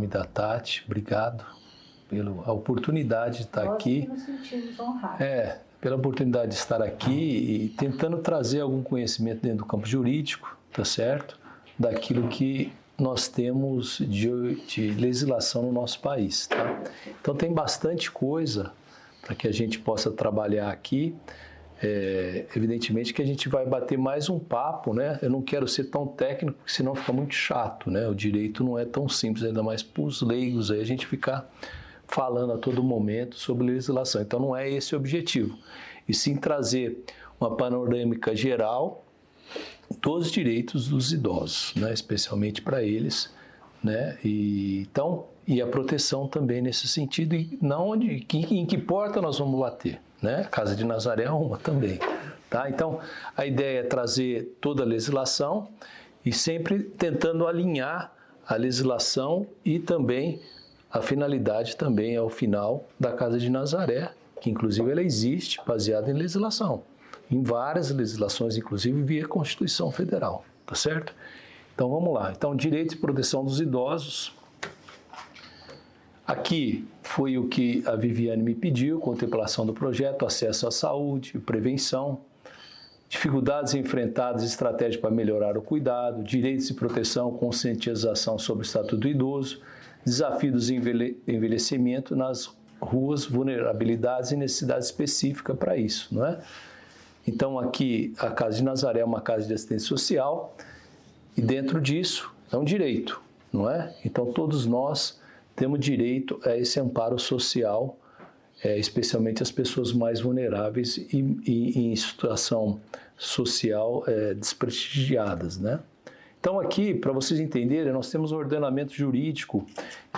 nome da Tati, obrigado pela oportunidade de estar aqui. Nós nos sentimos honrados. Pela oportunidade de estar aqui e tentando trazer algum conhecimento dentro do campo jurídico, tá certo? Daquilo que nós temos de legislação no nosso país, tá? Então tem bastante coisa para que a gente possa trabalhar aqui. Evidentemente que a gente vai bater mais um papo, né? Eu não quero ser tão técnico, porque senão fica muito chato, né? O direito não é tão simples, ainda mais para os leigos, aí a gente ficar falando a todo momento sobre legislação. Então não é esse o objetivo, e sim trazer uma panorâmica geral dos direitos dos idosos, né? Especialmente para eles, né? E a proteção também nesse sentido, e em que porta nós vamos bater, né? A Casa de Nazaré é uma também, tá? Então a ideia é trazer toda a legislação e sempre tentando alinhar a legislação e também a finalidade também é o final da Casa de Nazaré, que inclusive ela existe baseada em legislação, em várias legislações, inclusive via Constituição Federal, tá certo? Então vamos lá. Então, direito e proteção dos idosos. Aqui foi o que a Viviane me pediu: contemplação do projeto, acesso à saúde, prevenção, dificuldades enfrentadas, estratégia para melhorar o cuidado, direitos e proteção, conscientização sobre o estatuto do idoso, desafio do envelhecimento nas ruas, vulnerabilidades e necessidades específicas para isso, não é? Então aqui a Casa de Nazaré é uma casa de assistência social e dentro disso é um direito, não é? Então todos nós temos direito a esse amparo social, especialmente as pessoas mais vulneráveis e em situação social desprestigiadas, né? Então aqui, para vocês entenderem, nós temos um ordenamento jurídico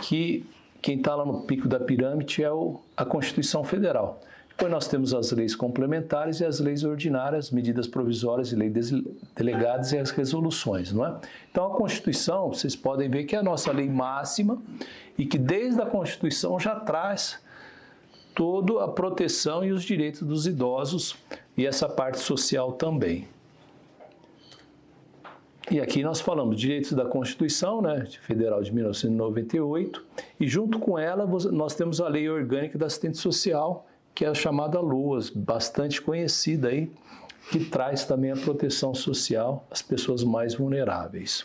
que quem está lá no pico da pirâmide é a Constituição Federal. Depois nós temos as leis complementares e as leis ordinárias, medidas provisórias e leis delegadas e as resoluções, não é? Então a Constituição, vocês podem ver que é a nossa lei máxima e que desde a Constituição já traz toda a proteção e os direitos dos idosos e essa parte social também. E aqui nós falamos direitos da Constituição, né, Federal de 1998, e junto com ela nós temos a Lei Orgânica da Assistência Social, que é a chamada LOAS, bastante conhecida aí, que traz também a proteção social às pessoas mais vulneráveis.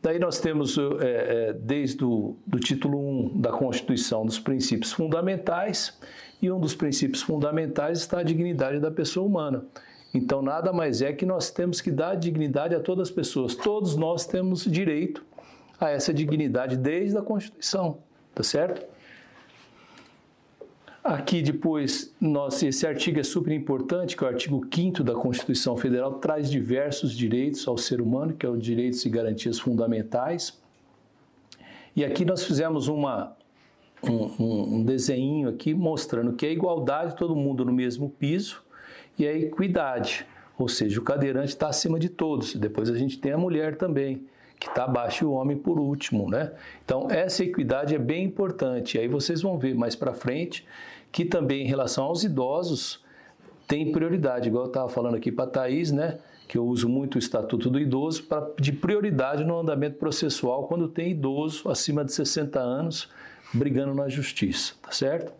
Daí nós temos, desde o título 1 da Constituição, dos princípios fundamentais, e um dos princípios fundamentais está a dignidade da pessoa humana. Então, nada mais é que nós temos que dar dignidade a todas as pessoas. Todos nós temos direito a essa dignidade desde a Constituição, tá certo? Aqui depois, esse artigo é super importante, que é o artigo 5º da Constituição Federal, traz diversos direitos ao ser humano, que é os direitos e garantias fundamentais. E aqui nós fizemos um desenho aqui mostrando que a igualdade, todo mundo no mesmo piso, e a equidade, ou seja, o cadeirante está acima de todos. Depois a gente tem a mulher também, que está abaixo e o homem por último, né? Então essa equidade é bem importante. E aí vocês vão ver mais para frente que também em relação aos idosos tem prioridade, igual eu estava falando aqui para a Thaís, né? Que eu uso muito o Estatuto do Idoso de prioridade no andamento processual quando tem idoso acima de 60 anos brigando na justiça, tá certo?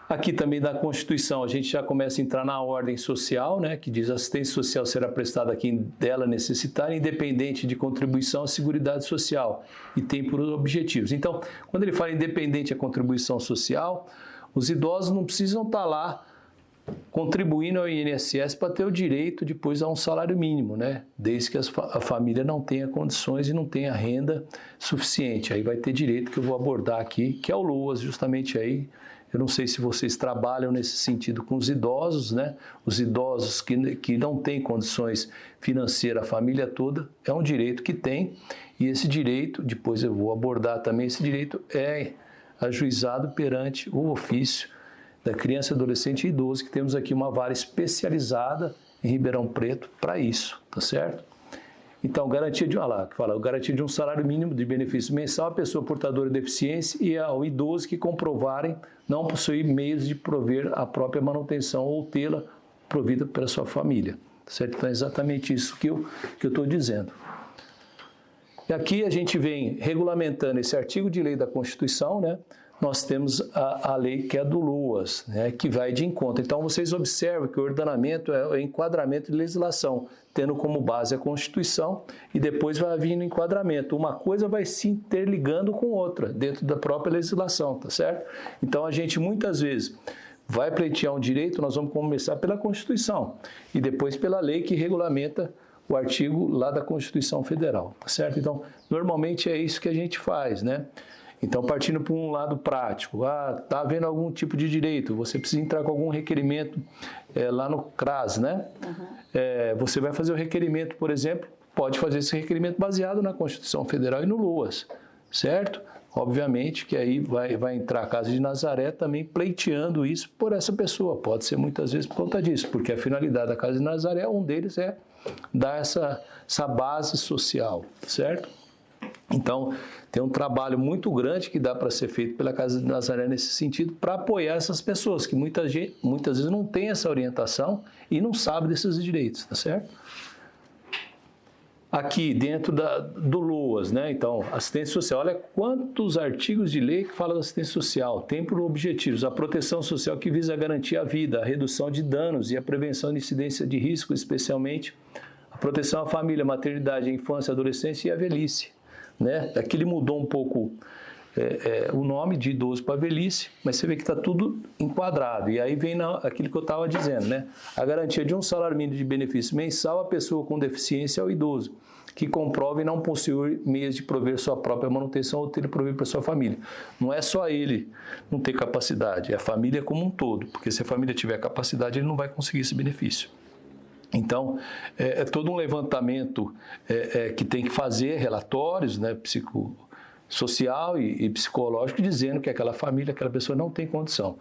Aqui também da Constituição, a gente já começa a entrar na ordem social, né, que diz: a assistência social será prestada a quem dela necessitar, independente de contribuição à Seguridade Social, e tem por objetivos. Então, quando ele fala independente da contribuição social, os idosos não precisam estar lá contribuindo ao INSS para ter o direito depois a um salário mínimo, né? Desde que a família não tenha condições e não tenha renda suficiente. Aí vai ter direito, que eu vou abordar aqui, que é o LOAS, justamente aí. Eu não sei se vocês trabalham nesse sentido com os idosos, né? Os idosos que não têm condições financeiras, a família toda, é um direito que tem, e esse direito, depois eu vou abordar também, esse direito é ajuizado perante o ofício da criança, adolescente e idoso, que temos aqui uma vara especializada em Ribeirão Preto para isso, tá certo? Então, garantia de um salário mínimo de benefício mensal à pessoa portadora de deficiência e ao idoso que comprovarem não possuir meios de prover a própria manutenção ou tê-la provida pela sua família, certo? Então, é exatamente isso que eu estou dizendo. E aqui a gente vem regulamentando esse artigo de lei da Constituição, né? Nós temos a lei que é a do LOAS, né? Que vai de encontro. Então, vocês observam que o ordenamento é o enquadramento de legislação, tendo como base a Constituição e depois vai vindo o enquadramento. Uma coisa vai se interligando com outra, dentro da própria legislação, tá certo? Então, a gente muitas vezes vai pleitear um direito, nós vamos começar pela Constituição e depois pela lei que regulamenta o artigo lá da Constituição Federal, tá certo? Então, normalmente é isso que a gente faz, né? Então, partindo para um lado prático, está havendo algum tipo de direito, você precisa entrar com algum requerimento lá no CRAS, né? Você vai fazer o requerimento, por exemplo, pode fazer esse requerimento baseado na Constituição Federal e no LOAS, certo? Obviamente que aí vai entrar a Casa de Nazaré também pleiteando isso por essa pessoa, pode ser muitas vezes por conta disso, porque a finalidade da Casa de Nazaré, um deles é dar essa base social, certo? Então, tem um trabalho muito grande que dá para ser feito pela Casa de Nazaré nesse sentido, para apoiar essas pessoas, que muitas vezes não tem essa orientação e não sabe desses direitos, tá certo? Aqui, dentro do LOAS, né? Então, assistência social, olha quantos artigos de lei que falam da assistência social, tem por objetivos a proteção social que visa garantir a vida, a redução de danos e a prevenção de incidência de risco, especialmente a proteção à família, a maternidade, a infância, a adolescência e a velhice. Né? Aqui ele mudou um pouco o nome de idoso para velhice, mas você vê que está tudo enquadrado. E aí vem aquilo que eu estava dizendo, né? A garantia de um salário mínimo de benefício mensal à pessoa com deficiência ao idoso, que comprove não possuir meios de prover sua própria manutenção ou ter de prover para sua família. Não é só ele não ter capacidade, é a família como um todo, porque se a família tiver capacidade, ele não vai conseguir esse benefício. Então, é todo um levantamento que tem que fazer, relatórios, né, psicossocial e psicológico, dizendo que aquela família, aquela pessoa não tem condição.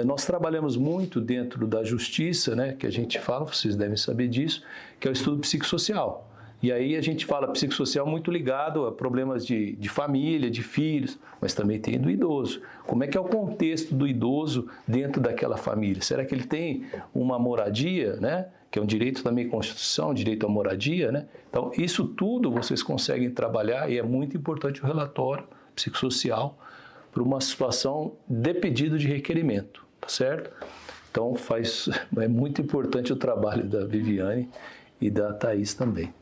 Nós trabalhamos muito dentro da justiça, né, que a gente fala, vocês devem saber disso, que é o estudo psicossocial. E aí a gente fala psicossocial muito ligado a problemas de família, de filhos, mas também tem do idoso. Como é que é o contexto do idoso dentro daquela família? Será que ele tem uma moradia, né? Que é um direito também Constituição, direito à moradia, né? Então, isso tudo vocês conseguem trabalhar e é muito importante o relatório psicossocial para uma situação de pedido de requerimento, tá certo? Então, é muito importante o trabalho da Viviane e da Thaís também.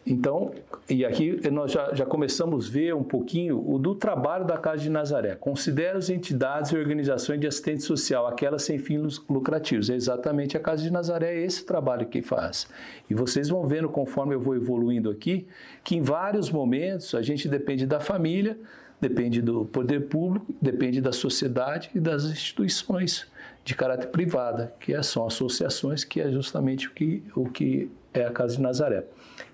Então, e aqui nós já começamos a ver um pouquinho o do trabalho da Casa de Nazaré. Considera as entidades e organizações de assistência social, aquelas sem fins lucrativos. É exatamente a Casa de Nazaré, é esse trabalho que faz. E vocês vão vendo, conforme eu vou evoluindo aqui, que em vários momentos a gente depende da família, depende do poder público, depende da sociedade e das instituições de caráter privado, que são associações, que é justamente o que é a Casa de Nazaré.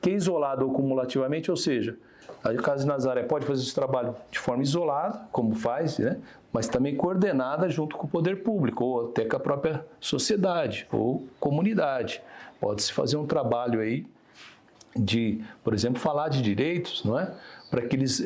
Que é isolado ou cumulativamente, ou seja, a Casa de Nazaré pode fazer esse trabalho de forma isolada, como faz, né? Mas também coordenada junto com o poder público, ou até com a própria sociedade ou comunidade. Pode-se fazer um trabalho aí de, por exemplo, falar de direitos, não é? Para que eles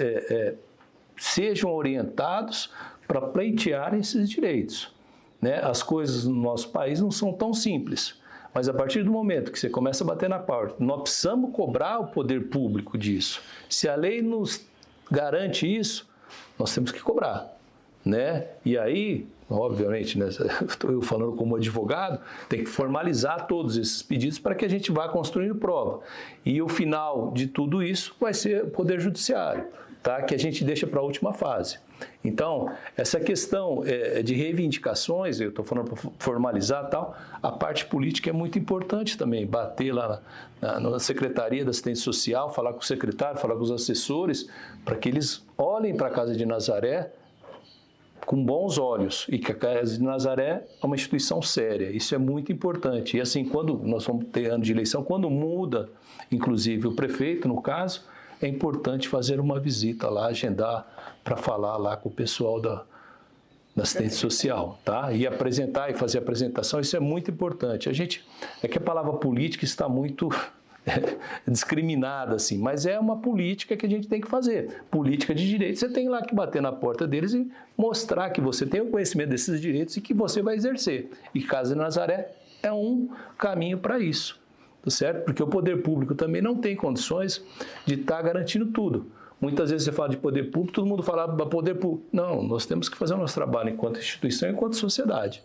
sejam orientados para pleitearem esses direitos. Né? As coisas no nosso país não são tão simples, mas a partir do momento que você começa a bater na porta, nós precisamos cobrar o poder público disso. Se a lei nos garante isso, nós temos que cobrar. Né? E aí, obviamente, né, estou eu falando como advogado, tem que formalizar todos esses pedidos para que a gente vá construindo prova. E o final de tudo isso vai ser o Poder Judiciário, tá? Que a gente deixa para a última fase. Então, essa questão de reivindicações, eu estou falando para formalizar e tal, a parte política é muito importante também, bater lá na Secretaria da Assistência Social, falar com o secretário, falar com os assessores, para que eles olhem para a Casa de Nazaré com bons olhos, e que a Casa de Nazaré é uma instituição séria, isso é muito importante. E assim, quando nós vamos ter ano de eleição, quando muda, inclusive o prefeito, no caso, é importante fazer uma visita lá, agendar para falar lá com o pessoal da assistência social, tá? E apresentar e fazer a apresentação, isso é muito importante. É que a palavra política está muito discriminada, assim, mas é uma política que a gente tem que fazer. Política de direitos, você tem lá que bater na porta deles e mostrar que você tem o conhecimento desses direitos e que você vai exercer. E Casa de Nazaré é um caminho para isso. tá certo? Porque o poder público também não tem condições de estar garantindo tudo. Muitas vezes você fala de poder público, todo mundo fala poder público. Não, nós temos que fazer o nosso trabalho enquanto instituição e enquanto sociedade,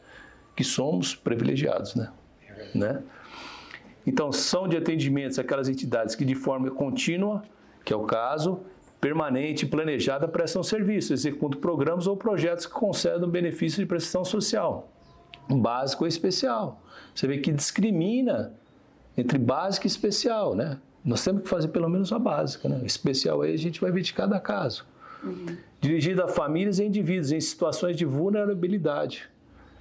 que somos privilegiados, né? Então, são de atendimentos aquelas entidades que de forma contínua, que é o caso, permanente e planejada, prestam serviço, executam programas ou projetos que concedem benefício de prestação social, básico ou especial. Você vê que discrimina entre básico e especial, né? Nós temos que fazer pelo menos a básica, né? O especial aí a gente vai ver de cada caso. Dirigido a famílias e indivíduos em situações de vulnerabilidade.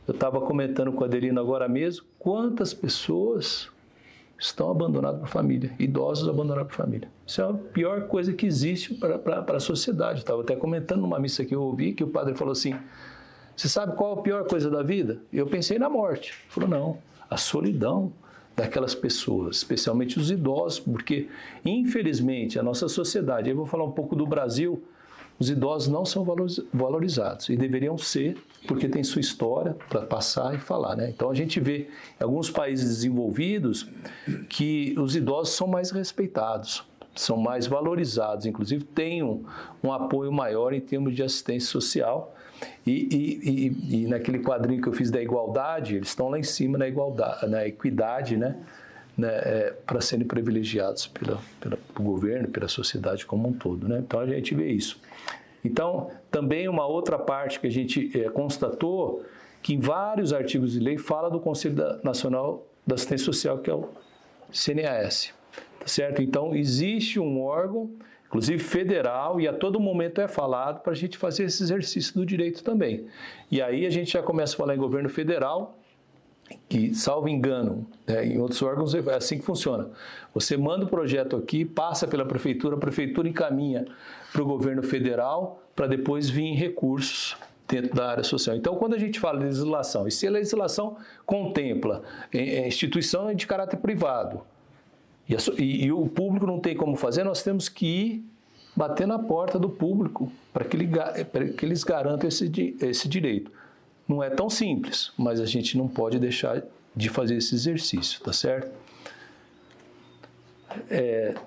Eu estava comentando com a Adelina agora mesmo, quantas pessoas estão abandonadas por família, idosos abandonados por família. Isso é a pior coisa que existe para a sociedade. Eu estava até comentando numa missa que eu ouvi, que o padre falou assim, você sabe qual a pior coisa da vida? Eu pensei na morte. Ele falou, não, a solidão daquelas pessoas, especialmente os idosos, porque, infelizmente, a nossa sociedade, eu vou falar um pouco do Brasil, os idosos não são valorizados e deveriam ser, porque tem sua história para passar e falar, né? Então, a gente vê em alguns países desenvolvidos que os idosos são mais respeitados, são mais valorizados, inclusive têm um apoio maior em termos de assistência social. E naquele quadrinho que eu fiz da igualdade, eles estão lá em cima na igualdade, na equidade, né? Para serem privilegiados pelo governo, pela sociedade como um todo, né? Então a gente vê isso. Então, também uma outra parte que a gente constatou, que em vários artigos de lei fala do Conselho Nacional da Assistência Social, que é o CNAS, tá certo? Então, existe um órgão, inclusive federal, e a todo momento é falado para a gente fazer esse exercício do direito também. E aí a gente já começa a falar em governo federal, que, salvo engano, em outros órgãos é assim que funciona. Você manda o projeto aqui, passa pela prefeitura, a prefeitura encaminha para o governo federal, para depois vir em recursos dentro da área social. Então, quando a gente fala de legislação, e se a legislação contempla instituição de caráter privado, e o público não tem como fazer, nós temos que ir bater na porta do público para que eles garantam esse direito. Não é tão simples, mas a gente não pode deixar de fazer esse exercício, tá certo?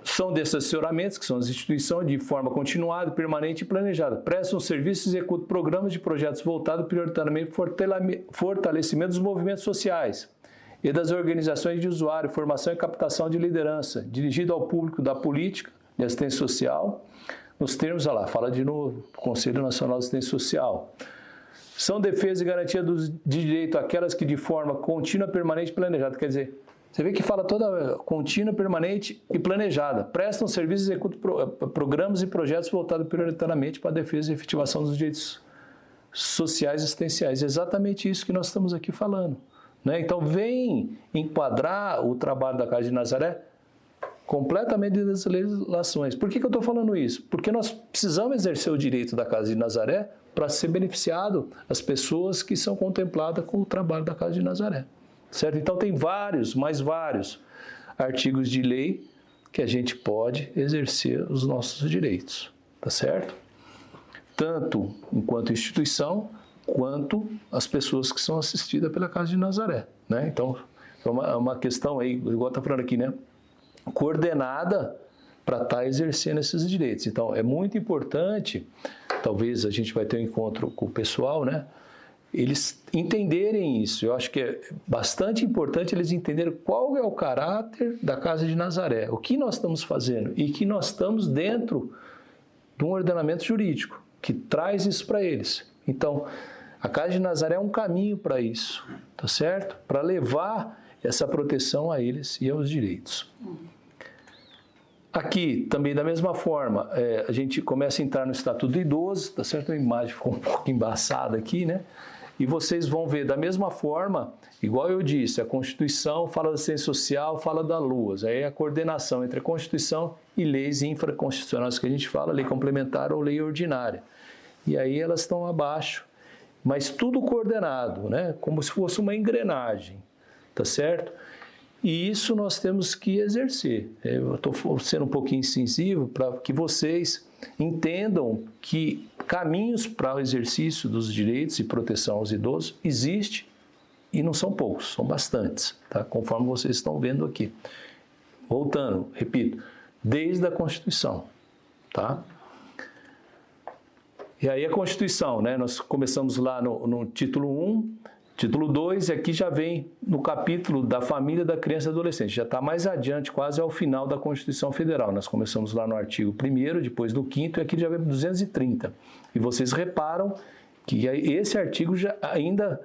São desses assessoramentos, que são as instituições de forma continuada, permanente e planejada. Prestam serviços e executam programas de projetos voltados prioritariamente para fortalecimento dos movimentos sociais e das organizações de usuário, formação e captação de liderança, dirigido ao público da política de assistência social, nos termos, olha lá, fala de novo, Conselho Nacional de Assistência Social. São defesa e garantia de direito àquelas que de forma contínua, permanente e planejada. Quer dizer, você vê que fala toda contínua, permanente e planejada. Prestam serviços e executam programas e projetos voltados prioritariamente para a defesa e efetivação dos direitos sociais e assistenciais. É exatamente isso que nós estamos aqui falando, né? Então, vem enquadrar o trabalho da Casa de Nazaré completamente das legislações. Por que eu estou falando isso? Porque nós precisamos exercer o direito da Casa de Nazaré para ser beneficiado as pessoas que são contempladas com o trabalho da Casa de Nazaré, certo? Então, tem mais vários artigos de lei que a gente pode exercer os nossos direitos, tá certo? Tanto enquanto instituição, quanto as pessoas que são assistidas pela Casa de Nazaré, né? Então, é uma questão aí, igual está falando aqui, né? Coordenada para estar exercendo esses direitos. Então, é muito importante, talvez a gente vai ter um encontro com o pessoal, né? Eles entenderem isso. Eu acho que é bastante importante eles entenderem qual é o caráter da Casa de Nazaré, o que nós estamos fazendo e que nós estamos dentro de um ordenamento jurídico que traz isso para eles. Então, a Casa de Nazaré é um caminho para isso, tá certo? Para levar essa proteção a eles e aos direitos. Aqui, também da mesma forma, a gente começa a entrar no Estatuto do Idoso, tá certo? A imagem ficou um pouco embaçada aqui, né? E vocês vão ver, da mesma forma, igual eu disse, a Constituição fala da assistência social, fala da LUAS, aí a coordenação entre a Constituição e leis infraconstitucionais que a gente fala, lei complementar ou lei ordinária. E aí elas estão abaixo, mas tudo coordenado, né? Como se fosse uma engrenagem, tá certo? E isso nós temos que exercer. Eu estou sendo um pouquinho incisivo para que vocês entendam que caminhos para o exercício dos direitos e proteção aos idosos existe e não são poucos, são bastantes, tá? Conforme vocês estão vendo aqui. voltando, repito, desde a Constituição, tá? E aí a Constituição, né? Nós começamos lá no título 1, título 2, e aqui já vem no capítulo da família, da criança e do adolescente. Já está mais adiante, quase ao final da Constituição Federal. Nós começamos lá no artigo 1º, depois do 5º, e aqui já vem 230. E vocês reparam que esse artigo já ainda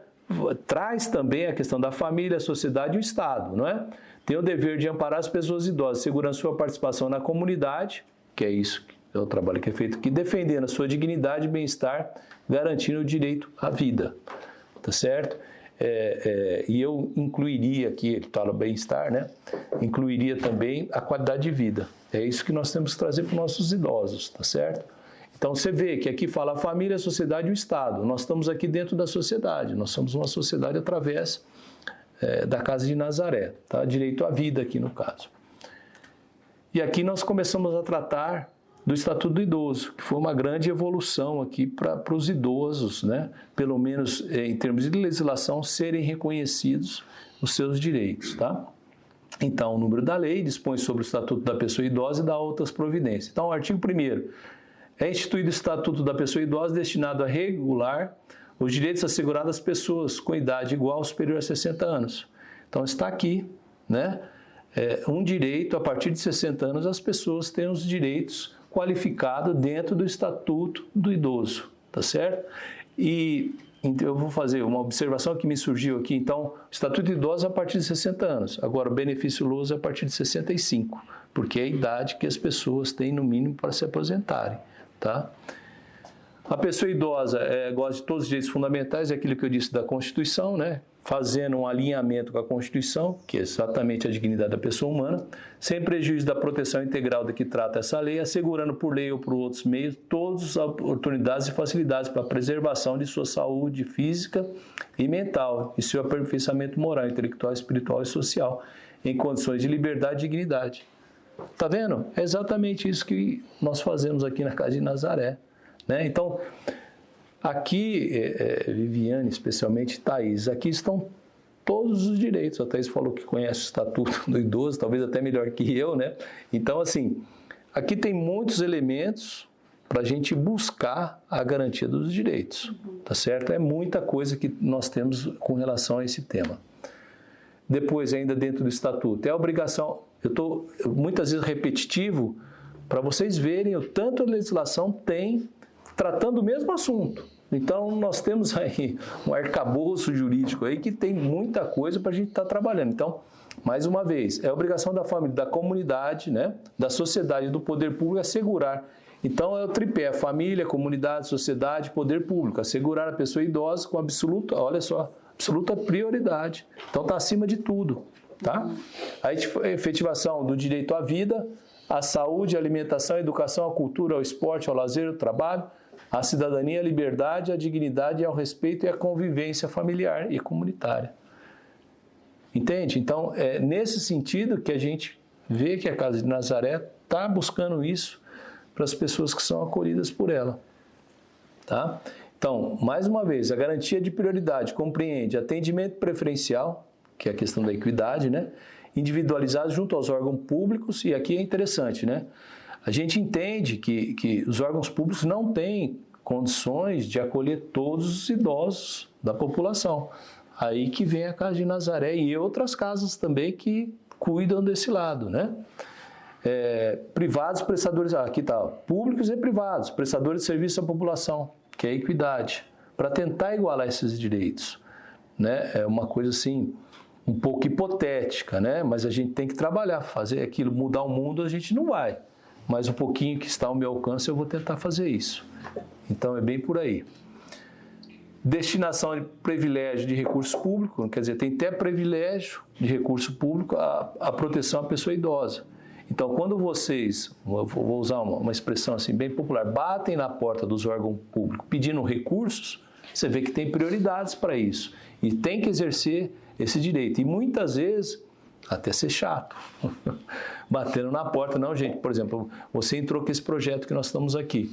traz também a questão da família, a sociedade e o Estado, não é? Tem o dever de amparar as pessoas idosas, segurando sua participação na comunidade, que é isso, é o trabalho que é feito aqui, defendendo a sua dignidade e bem-estar, garantindo o direito à vida, tá certo? E eu incluiria aqui, ele fala bem-estar, né? Incluiria também a qualidade de vida. É isso que nós temos que trazer para os nossos idosos, tá certo? Então, você vê que aqui fala a família, a sociedade e o Estado. Nós estamos aqui dentro da sociedade. Nós somos uma sociedade através da Casa de Nazaré. Tá? Direito à vida aqui, no caso. E aqui nós começamos a tratar do Estatuto do Idoso, que foi uma grande evolução aqui para os idosos, né? Pelo menos em termos de legislação, serem reconhecidos os seus direitos. Tá? Então, o número da lei dispõe sobre o Estatuto da Pessoa Idosa e dá outras providências. Então, o artigo 1º. É instituído o Estatuto da Pessoa Idosa destinado a regular os direitos assegurados às pessoas com idade igual ou superior a 60 anos. Então, está aqui, né? Um direito, a partir de 60 anos, as pessoas têm os direitos qualificados dentro do Estatuto do Idoso, tá certo? E então, eu vou fazer uma observação que me surgiu aqui. Então, o Estatuto do Idoso é a partir de 60 anos. Agora, o benefício lousa é a partir de 65, porque é a idade que as pessoas têm, no mínimo, para se aposentarem. Tá? A pessoa idosa gosta de todos os direitos fundamentais, é aquilo que eu disse da Constituição, né? Fazendo um alinhamento com a Constituição, que é exatamente a dignidade da pessoa humana, sem prejuízo da proteção integral de que trata essa lei, assegurando por lei ou por outros meios todas as oportunidades e facilidades para a preservação de sua saúde física e mental e seu aperfeiçoamento moral, intelectual, espiritual e social, em condições de liberdade e dignidade. Está vendo? É exatamente isso que nós fazemos aqui na Casa de Nazaré. Né? Então, aqui, Viviane, especialmente Thaís, aqui estão todos os direitos. A Thaís falou que conhece o Estatuto do Idoso, talvez até melhor que eu, né? Então, assim, aqui tem muitos elementos para a gente buscar a garantia dos direitos, tá certo? É muita coisa que nós temos com relação a esse tema. Depois, ainda dentro do Estatuto, é a obrigação... Eu estou muitas vezes repetitivo para vocês verem o tanto a legislação tem tratando o mesmo assunto. Então, nós temos aí um arcabouço jurídico aí que tem muita coisa para a gente estar trabalhando. Então, mais uma vez, é a obrigação da família, da comunidade, né, da sociedade e do poder público assegurar. Então, é o tripé, família, comunidade, sociedade, poder público, assegurar a pessoa idosa com absoluta, olha só, absoluta prioridade. Então, está acima de tudo. Tá? A efetivação do direito à vida, à saúde, à alimentação, à educação, à cultura, ao esporte, ao lazer, ao trabalho, à cidadania, à liberdade, à dignidade, ao respeito e à convivência familiar e comunitária. Entende? Então, é nesse sentido que a gente vê que a Casa de Nazaré está buscando isso para as pessoas que são acolhidas por ela. Tá? Então, mais uma vez, a garantia de prioridade compreende atendimento preferencial, que é a questão da equidade, né? Individualizado junto aos órgãos públicos, e aqui é interessante, né? A gente entende que os órgãos públicos não têm condições de acolher todos os idosos da população. Aí que vem a Casa de Nazaré e outras casas também que cuidam desse lado, né? Privados, prestadores, aqui está, públicos e privados, prestadores de serviço à população, que é a equidade, para tentar igualar esses direitos, né? É uma coisa assim... um pouco hipotética, né? Mas a gente tem que trabalhar, fazer aquilo, mudar o mundo a gente não vai, mas um pouquinho que está ao meu alcance eu vou tentar fazer isso. Então é bem por aí. Destinação de privilégio de recurso público, quer dizer, tem até privilégio de recurso público a proteção à pessoa idosa. Então quando vocês, vou usar uma expressão assim bem popular, batem na porta dos órgãos públicos pedindo recursos, você vê que tem prioridades para isso e tem que exercer esse direito. E muitas vezes, até ser chato, batendo na porta. Não, gente, por exemplo, você entrou com esse projeto que nós estamos aqui.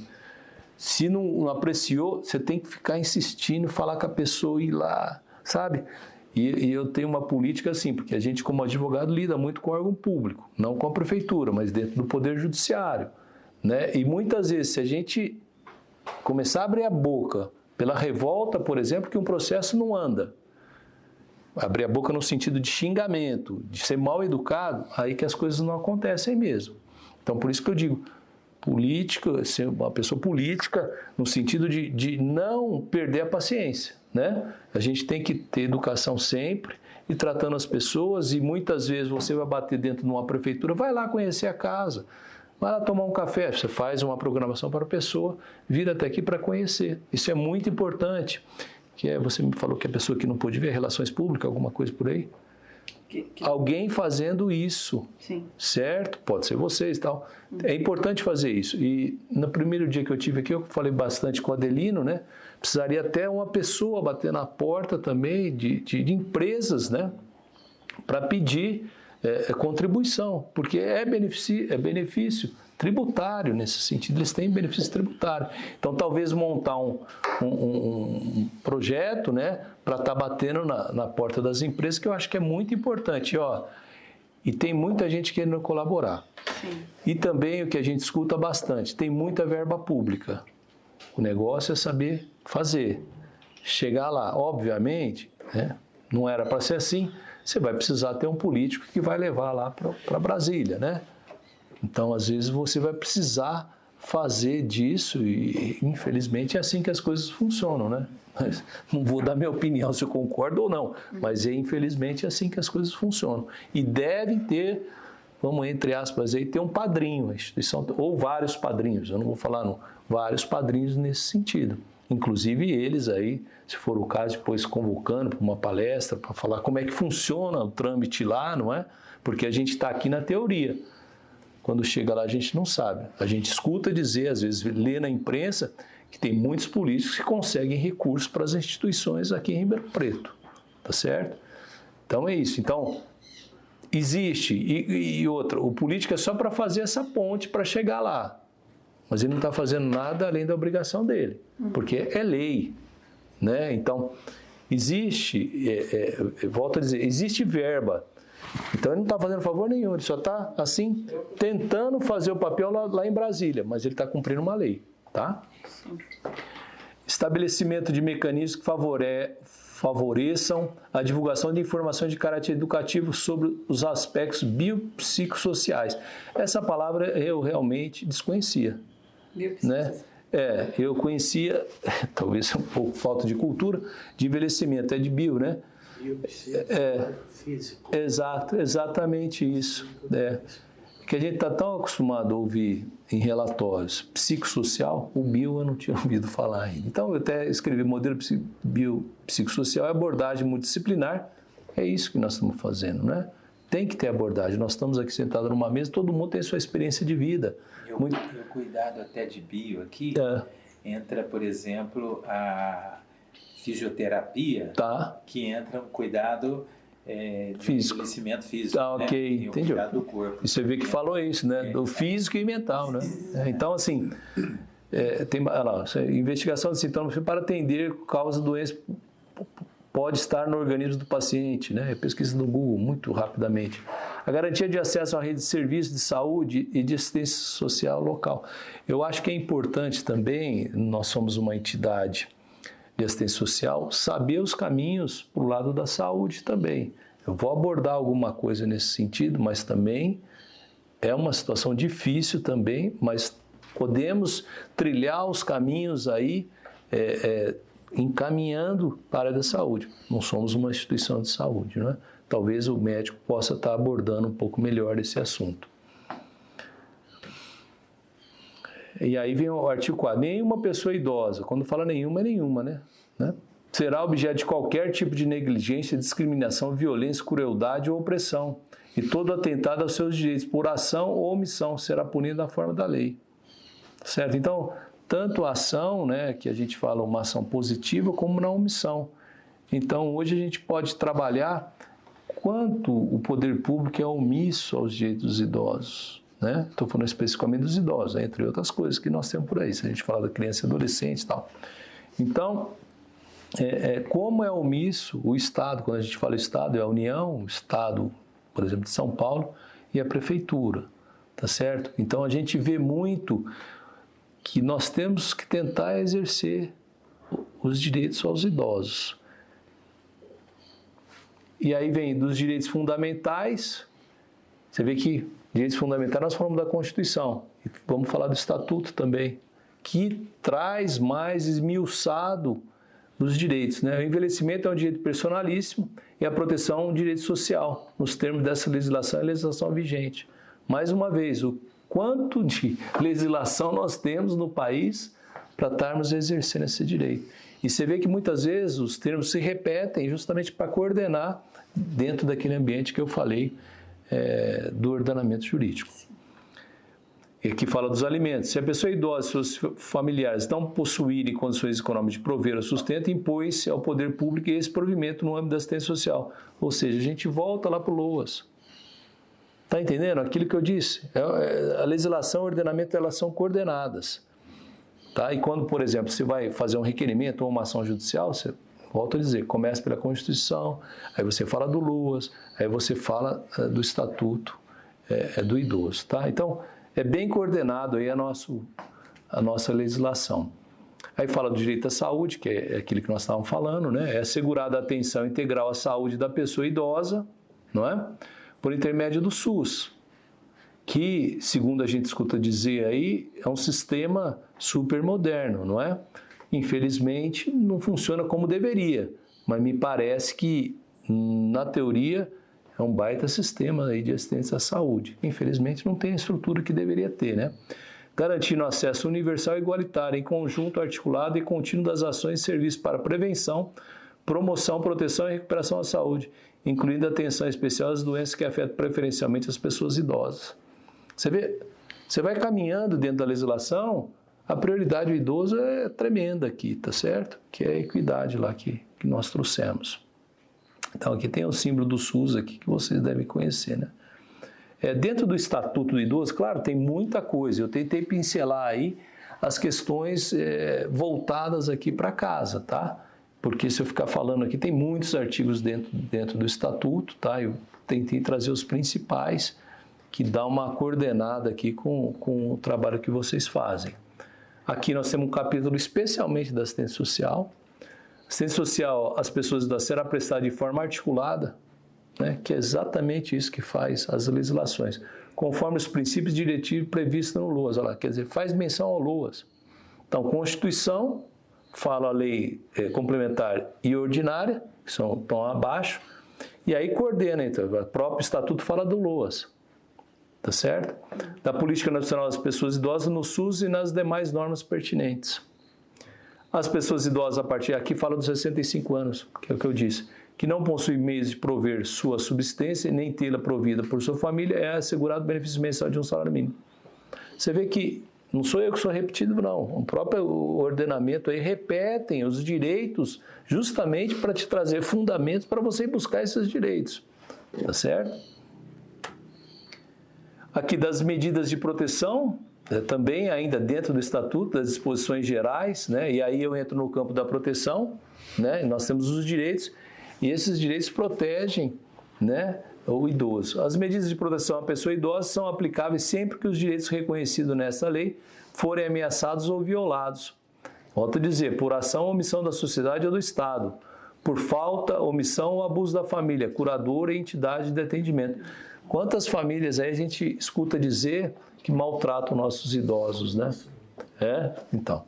Se não apreciou, você tem que ficar insistindo, falar com a pessoa, ir lá, sabe? E eu tenho uma política assim, porque a gente, como advogado, lida muito com o órgão público, não com a prefeitura, mas dentro do Poder Judiciário, né? E muitas vezes, se a gente começar a abrir a boca pela revolta, por exemplo, que um processo não anda, abrir a boca no sentido de xingamento, de ser mal educado, aí que as coisas não acontecem mesmo. Então, por isso que eu digo, política, ser uma pessoa política, no sentido de não perder a paciência, né? A gente tem que ter educação sempre e tratando as pessoas, e muitas vezes você vai bater dentro de uma prefeitura, vai lá conhecer a casa, vai lá tomar um café, você faz uma programação para a pessoa, vir até aqui para conhecer. Isso é muito importante. Você me falou que a pessoa que não pôde ver relações públicas, alguma coisa por aí? Alguém fazendo isso, sim, certo? Pode ser vocês e tal. É importante fazer isso. E no primeiro dia que eu tive aqui, eu falei bastante com o Adelino, né? Precisaria até uma pessoa bater na porta também de empresas, né? Para pedir contribuição, porque é benefício tributário nesse sentido, eles têm benefício tributário. Então, talvez montar um projeto, né, para estar batendo na porta das empresas, que eu acho que é muito importante. E tem muita gente querendo colaborar. Sim. E também o que a gente escuta bastante, tem muita verba pública. O negócio é saber fazer. Chegar lá, obviamente, né, não era para ser assim, você vai precisar ter um político que vai levar lá para Brasília, né? Então, às vezes, você vai precisar fazer disso e, infelizmente, é assim que as coisas funcionam, né? Mas não vou dar minha opinião se eu concordo ou não, mas, infelizmente, é assim que as coisas funcionam. E devem ter, vamos, entre aspas, aí, ter um padrinho, a instituição, ou vários padrinhos, eu não vou falar não, vários padrinhos nesse sentido. Inclusive eles aí, se for o caso, depois convocando para uma palestra, para falar como é que funciona o trâmite lá, não é? Porque a gente está aqui na teoria. Quando chega lá, a gente não sabe. A gente escuta dizer, às vezes lê na imprensa, que tem muitos políticos que conseguem recursos para as instituições aqui em Ribeirão Preto. Tá certo? Então é isso. Então, existe. E outra, o político é só para fazer essa ponte para chegar lá. Mas ele não está fazendo nada além da obrigação dele. Porque é lei. Né? Então, existe, volto a dizer, existe verba. Então, ele não está fazendo favor nenhum, ele só está, assim, tentando fazer o papel lá em Brasília, mas ele está cumprindo uma lei, tá? Sim. Estabelecimento de mecanismos que favoreçam a divulgação de informações de caráter educativo sobre os aspectos biopsicossociais. Essa palavra eu realmente desconhecia, né? Eu conhecia, talvez um pouco falta de cultura, de envelhecimento, de bio, né? Físico. Exatamente isso. Que a gente está tão acostumado a ouvir em relatórios psicossocial, o bio eu não tinha ouvido falar ainda. Então, eu até escrevi modelo biopsicossocial e abordagem multidisciplinar. É isso que nós estamos fazendo, né? Tem que ter abordagem. Nós estamos aqui sentados numa mesa, todo mundo tem sua experiência de vida. O cuidado até de bio aqui entra, por exemplo, a fisioterapia, que entra um cuidado de envelhecimento físico, ok, né? Entendi. Cuidado do corpo. E você vê que falou isso, né? Do físico e mental, né? Então, assim, tem investigação de sintomas para atender causa doença pode estar no organismo do paciente, né? Pesquisa no Google muito rapidamente. A garantia de acesso à rede de serviços de saúde e de assistência social local. Eu acho que é importante também, nós somos uma entidade de assistência social, saber os caminhos para o lado da saúde também. Eu vou abordar alguma coisa nesse sentido, mas também é uma situação difícil também, mas podemos trilhar os caminhos aí, encaminhando para a área da saúde. Não somos uma instituição de saúde, não é? Talvez o médico possa estar abordando um pouco melhor esse assunto. E aí vem o artigo 4. Nenhuma pessoa idosa, quando fala nenhuma, é nenhuma, né? Será objeto de qualquer tipo de negligência, discriminação, violência, crueldade ou opressão. E todo atentado aos seus direitos, por ação ou omissão, será punido da forma da lei. Certo? Então, tanto a ação, né, que a gente fala uma ação positiva, como na omissão. Então, hoje a gente pode trabalhar quanto o poder público é omisso aos direitos dos idosos. Né? Estou falando especificamente dos idosos, entre outras coisas que nós temos por aí, se a gente falar da criança e adolescente e tal. Então, como é omisso o Estado, quando a gente fala Estado, é a União, o Estado, por exemplo, de São Paulo, e a Prefeitura, tá certo? Então, a gente vê muito que nós temos que tentar exercer os direitos aos idosos. E aí vem dos direitos fundamentais, você vê que direitos fundamentais nós falamos da Constituição, e vamos falar do Estatuto também, que traz mais esmiuçado os direitos, né? O envelhecimento é um direito personalíssimo e a proteção é um direito social, nos termos dessa legislação, é a legislação vigente. Mais uma vez, o quanto de legislação nós temos no país para estarmos exercendo esse direito. E você vê que muitas vezes os termos se repetem justamente para coordenar dentro daquele ambiente que eu falei do ordenamento jurídico. E aqui fala dos alimentos. Se a pessoa idosa e seus familiares não possuírem condições econômicas de prover o sustento, impõe-se ao poder público esse provimento no âmbito da assistência social. Ou seja, a gente volta lá para o LOAS. Está entendendo? Aquilo que eu disse. A legislação e o ordenamento, elas são coordenadas. Tá? E quando, por exemplo, você vai fazer um requerimento ou uma ação judicial, você volta a dizer, começa pela Constituição, aí você fala do LOAS, aí você fala do Estatuto do Idoso. Tá? Então, é bem coordenado aí a nossa legislação. Aí fala do direito à saúde, que é aquilo que nós estávamos falando, né? É assegurada a atenção integral à saúde da pessoa idosa, não é? Por intermédio do SUS, que, segundo a gente escuta dizer aí, é um sistema super moderno, não é? Infelizmente, não funciona como deveria, mas me parece que, na teoria, é um baita sistema aí de assistência à saúde. Infelizmente, não tem a estrutura que deveria ter, né? Garantindo acesso universal e igualitário, em conjunto, articulado e contínuo das ações e serviços para prevenção, promoção, proteção e recuperação da saúde, incluindo atenção especial às doenças que afetam preferencialmente as pessoas idosas. Você vê, você vai caminhando dentro da legislação, a prioridade do idoso é tremenda aqui, tá certo? Que é a equidade lá que nós trouxemos. Então, aqui tem o símbolo do SUS aqui que vocês devem conhecer, né? Dentro do Estatuto do Idoso, claro, tem muita coisa. Eu tentei pincelar aí as questões voltadas aqui para casa, tá? Porque se eu ficar falando aqui, tem muitos artigos dentro do Estatuto, tá? Eu tentei trazer os principais, que dá uma coordenada aqui com o trabalho que vocês fazem. Aqui nós temos um capítulo especialmente da assistência social. Assistência social, as pessoas idosas será prestada de forma articulada, né, que é exatamente isso que faz as legislações, conforme os princípios diretivos previstos no LOAS. Olha lá, quer dizer, faz menção ao LOAS. Então, Constituição, fala a lei complementar e ordinária, que estão abaixo, e aí coordena, então, o próprio Estatuto fala do LOAS, tá certo? Da Política Nacional das Pessoas Idosas no SUS e nas demais normas pertinentes. As pessoas idosas, a partir aqui, fala dos 65 anos, que é o que eu disse, que não possui meios de prover sua subsistência, nem tê-la provida por sua família, é assegurado o benefício mensal de um salário mínimo. Você vê que, não sou eu que sou repetido, não. O próprio ordenamento aí repetem os direitos justamente para te trazer fundamentos para você ir buscar esses direitos. Tá certo? Aqui das medidas de proteção, também ainda dentro do Estatuto, das disposições gerais, né? E aí eu entro no campo da proteção, né? Nós temos os direitos, e esses direitos protegem, né, o idoso. As medidas de proteção à pessoa idosa são aplicáveis sempre que os direitos reconhecidos nessa lei forem ameaçados ou violados. Volto a dizer, por ação ou omissão da sociedade ou do Estado, por falta, omissão ou abuso da família, curadora e entidade de atendimento. Quantas famílias aí a gente escuta dizer que maltratam nossos idosos, né? Então.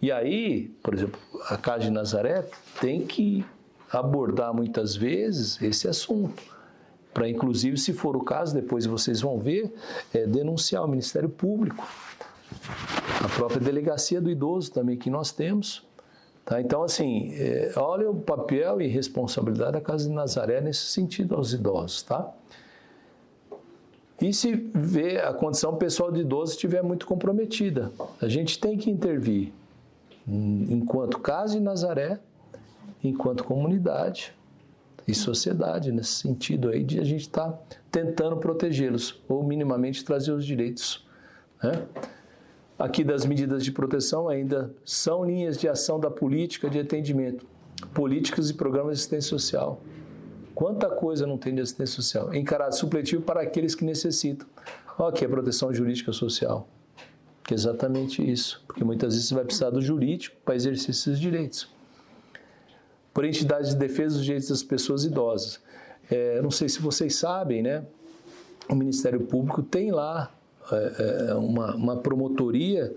E aí, por exemplo, a Casa de Nazaré tem que abordar muitas vezes esse assunto, para inclusive, se for o caso, depois vocês vão ver, denunciar o Ministério Público, a própria Delegacia do Idoso também que nós temos. Tá? Então, assim, olha o papel e responsabilidade da Casa de Nazaré nesse sentido aos idosos, tá? E se vê a condição pessoal do idoso estiver muito comprometida, a gente tem que intervir enquanto Casa de Nazaré, enquanto comunidade e sociedade, nesse sentido aí de a gente estar tentando protegê-los ou minimamente trazer os direitos, né? Aqui das medidas de proteção ainda são linhas de ação da política de atendimento. políticas e programas de assistência social. Quanta coisa não tem de assistência social? Em caráter supletivo para aqueles que necessitam. Olha aqui a proteção jurídica social. Que é exatamente isso. Porque muitas vezes você vai precisar do jurídico para exercer esses direitos. Por entidades de defesa dos direitos das pessoas idosas. Não sei se vocês sabem, né? O Ministério Público tem lá uma promotoria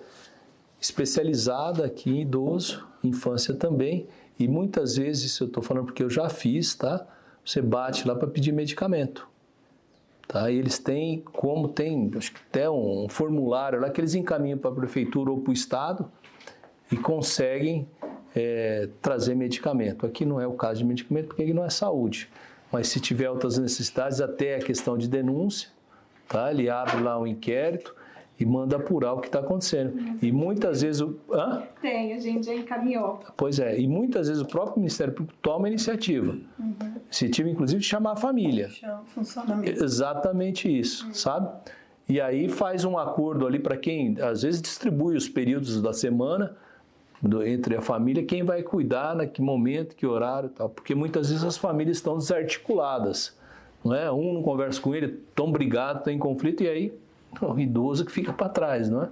especializada aqui em idoso, infância também, e muitas vezes, eu estou falando porque eu já fiz, tá? Você bate lá para pedir medicamento, tá? E eles têm, acho que até um formulário lá que eles encaminham para a prefeitura ou para o estado e conseguem trazer medicamento. Aqui não é o caso de medicamento porque aqui não é saúde, mas se tiver outras necessidades, até a questão de denúncia, tá? Ele abre lá um inquérito e manda apurar o que está acontecendo. E muitas vezes... Tem, a gente já encaminhou. Pois é, e muitas vezes o próprio Ministério Público toma iniciativa. Iniciativa, inclusive, de chamar a família. Funciona mesmo. Exatamente isso, sabe? E aí faz um acordo ali para quem, às vezes, distribui os períodos da semana entre a família, quem vai cuidar, que momento, que horário e tal. Porque muitas vezes as famílias estão desarticuladas. Não é? Um não conversa com ele, estão brigados, estão em conflito, e aí o idoso que fica para trás, não é?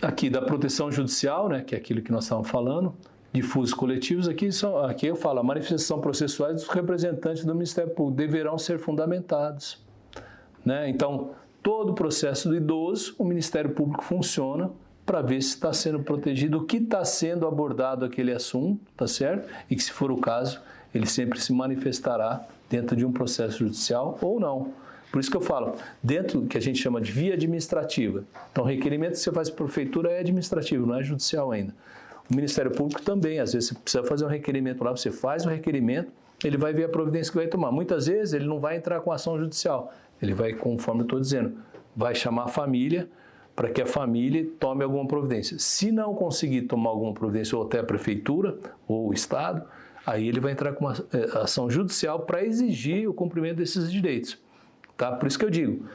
Aqui da proteção judicial, né, que é aquilo que nós estávamos falando, difusos coletivos, aqui eu falo, a manifestação processuais dos representantes do Ministério Público deverão ser fundamentados, né? Então, todo o processo do idoso, o Ministério Público funciona para ver se está sendo protegido, o que está sendo abordado aquele assunto, tá certo? E que, se for o caso, ele sempre se manifestará dentro de um processo judicial ou não. Por isso que eu falo, dentro do que a gente chama de via administrativa. Então, o requerimento que você faz para a prefeitura é administrativo, não é judicial ainda. O Ministério Público também, às vezes você precisa fazer um requerimento lá, você faz o requerimento, ele vai ver a providência que vai tomar. Muitas vezes ele não vai entrar com ação judicial, ele vai, conforme eu estou dizendo, vai chamar a família para que a família tome alguma providência. Se não conseguir tomar alguma providência, ou até a prefeitura, ou o Estado, aí ele vai entrar com uma ação judicial para exigir o cumprimento desses direitos. Tá? Por isso que eu digo,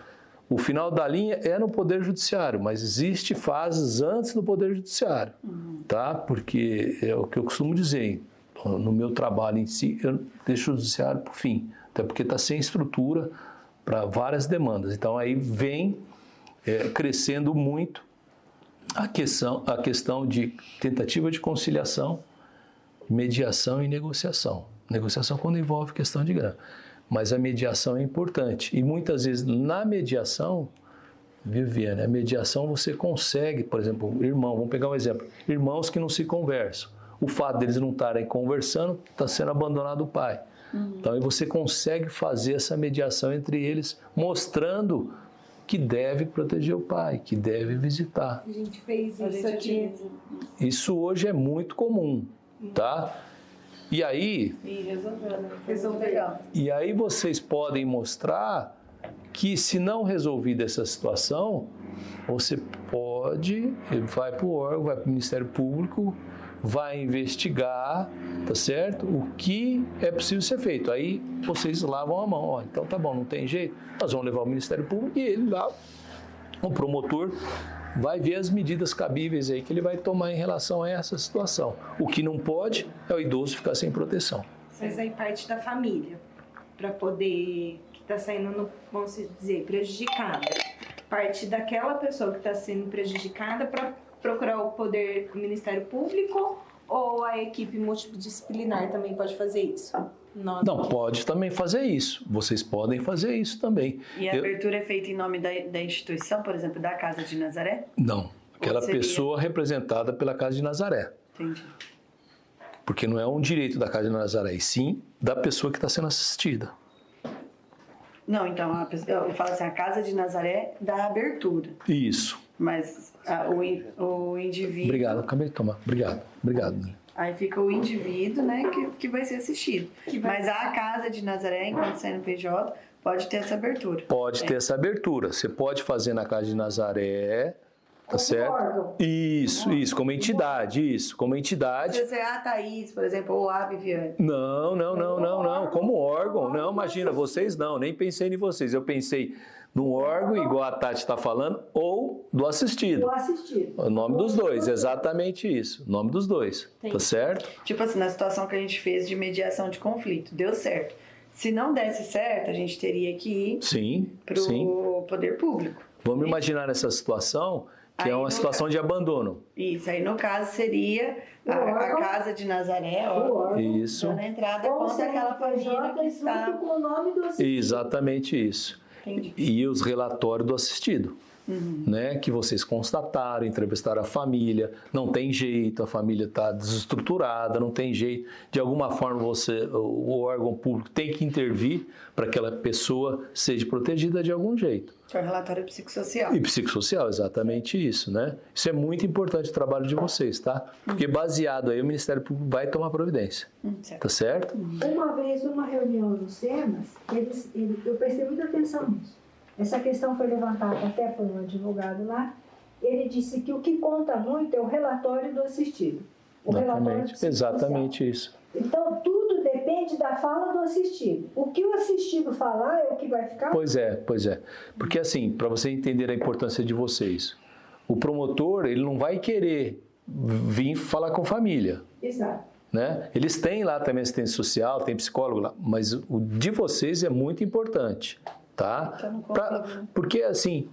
o final da linha é no Poder Judiciário, mas existe fases antes do Poder Judiciário. Tá? Porque é o que eu costumo dizer, no meu trabalho em si, eu deixo o Judiciário por fim, até porque está sem estrutura para várias demandas. Então aí vem crescendo muito a questão de tentativa de conciliação, mediação e negociação. Negociação quando envolve questão de grana. Mas a mediação é importante. E muitas vezes na mediação, Viviane, a mediação você consegue, por exemplo, vamos pegar um exemplo, irmãos que não se conversam. O fato deles não estarem conversando, está sendo abandonado o pai. Então aí você consegue fazer essa mediação entre eles, mostrando que deve proteger o pai, que deve visitar. A gente fez isso aqui. Isso hoje é muito comum, tá? E aí... Resolveu. E aí vocês podem mostrar que, se não resolvida essa situação, você vai para o órgão, vai para o Ministério Público, vai investigar, tá certo? O que é possível ser feito. Aí vocês lavam a mão. Então tá bom, não tem jeito. Nós vamos levar ao Ministério Público e ele lá, o promotor, vai ver as medidas cabíveis aí que ele vai tomar em relação a essa situação. O que não pode é o idoso ficar sem proteção. Mas aí parte da família, para poder, que está saindo, vamos dizer, prejudicada. Parte daquela pessoa que está sendo prejudicada para procurar o poder do Ministério Público, ou a equipe multidisciplinar também pode fazer isso? Não, pode também fazer isso. Vocês podem fazer isso também. E a abertura é feita em nome da instituição, por exemplo, da Casa de Nazaré? Não. Aquela pessoa representada pela Casa de Nazaré. Entendi. Porque não é um direito da Casa de Nazaré, e sim da pessoa que está sendo assistida. Não, então, eu falo assim, a Casa de Nazaré dá abertura. Isso. Mas o indivíduo... Obrigado, acabei de tomar. Obrigado. Aí fica o indivíduo, né, que vai ser assistido. Mas a Casa de Nazaré, enquanto CNPJ, pode ter essa abertura. Pode ter essa abertura. Você pode fazer na Casa de Nazaré, tá certo? Órgão. Isso, como entidade, como entidade. Se você é a Thaís, por exemplo, ou a Viviane. Não, como órgão. Não, imagina, vocês não, nem pensei em vocês. Eu pensei no órgão, igual a Tati está falando, ou do assistido. Do assistido. O nome dos dois, exatamente isso. O nome dos dois, tá certo? Tipo assim, na situação que a gente fez de mediação de conflito, deu certo. Se não desse certo, a gente teria que ir para o poder público. Vamos imaginar essa situação, que é uma situação de abandono. Isso, aí no caso seria a Casa de Nazaré, isso, dando a entrada contra aquela família que está... com o nome do assistido. Exatamente isso. Entendi. E os relatórios do assistido. Né, que vocês constataram, entrevistaram a família, não tem jeito, a família está desestruturada, não tem jeito, de alguma forma o órgão público tem que intervir para que aquela pessoa seja protegida de algum jeito. É o relatório psicossocial. E psicossocial, exatamente isso, né? Isso é muito importante o trabalho de vocês, tá? Porque baseado aí o Ministério Público vai tomar providência, tá certo? Uma vez, numa reunião no SEMAS, eu prestei muita atenção nisso. Essa questão foi levantada até por um advogado lá. Ele disse que o que conta muito é o relatório do assistido. Exatamente isso. Então, tudo depende da fala do assistido. O que o assistido falar é o que vai ficar? Pois é. Porque assim, para você entender a importância de vocês, o promotor, ele não vai querer vir falar com a família. Exato. Né? Eles têm lá também assistência social, tem psicólogo lá, mas o de vocês é muito importante. Tá? Porque assim,